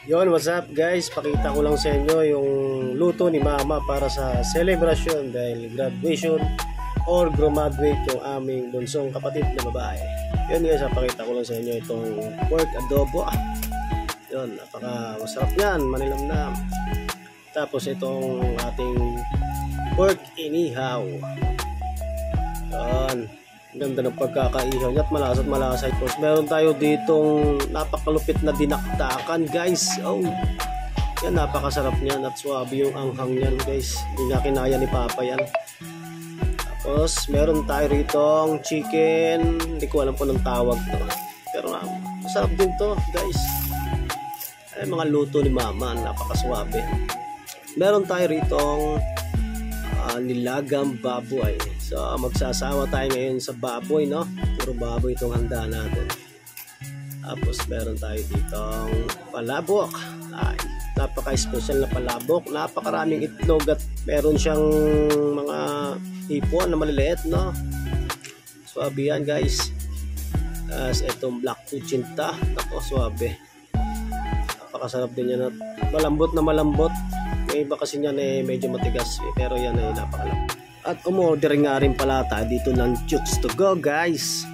Yon, what's up guys? Pakita ko lang sa inyo yung luto ni Mama para sa celebration dahil graduation or graduate yung aming bunsong kapatid na babae. Yun guys, pakita ko lang sa inyo itong pork adobo. Yun, napaka masarap yan, manilamnam. Tapos itong ating pork inihaw. Yun, ganda ng pagkakaihaw niya at malasa. Tapos meron tayo ditong napakalupit na dinakdakan guys. Oh, yan, napakasarap niyan at swabe yung anghang niyan guys. Hindi na kinaya ni Papa yan. Tapos meron tayo ritong chicken, hindi ko alam kung anong tawag to, pero masarap din to guys. Ay, mga luto ni Mama, napakaswabe. Meron tayo ritong nilagang baboy. So magsasawa tayo ngayon sa baboy, no? Puro baboy itong handa natin. Tapos meron tayo ditong palabok. Ay, napaka-special na palabok. Napakaraming itlog at meron siyang mga hipon na maliliit, no? Swabe yan guys. Tapos itong black kuchinta. Ako, swabe. Napakasarap din yan at malambot na malambot. Yung iba kasi niyan medyo matigas, pero yan ay napakalambot. At umorder nga rin pala tayo dito ng Chooks to go guys.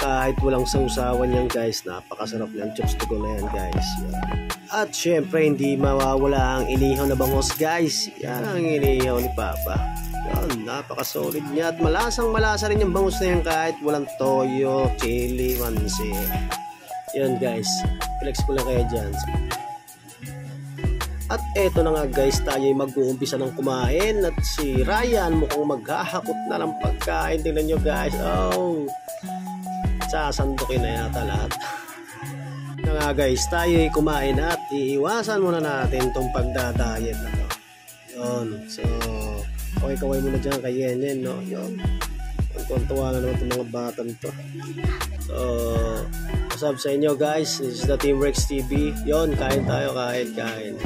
Kahit walang sausawan yan guys, napakasarap ng Chooks to go na yan guys. Yan. At syempre hindi mawawala ang inihaw na bangos guys. Yan ang inihaw ni Papa. Yan, napakasolid niya at malasa rin yung bangus na yan kahit walang toyo, chili, mansi. Yan guys, flex ko lang kayo dyan. At eto na nga guys, tayo mag-uumpisa ng kumain at si Ryan mukhang maghahakot na ng pagkain. Tingnan nyo guys, oh, sasandukin na yata lahat. Na nga guys, tayo kumain at iiwasan muna natin itong pagdadayet na to. Yun, so kaway muna dyan kay Yenen, no? Yun, tuwa na naman itong mga batang to. So what's up sa inyo guys, this is the Teamworks TV. Yun, kain tayo, kain.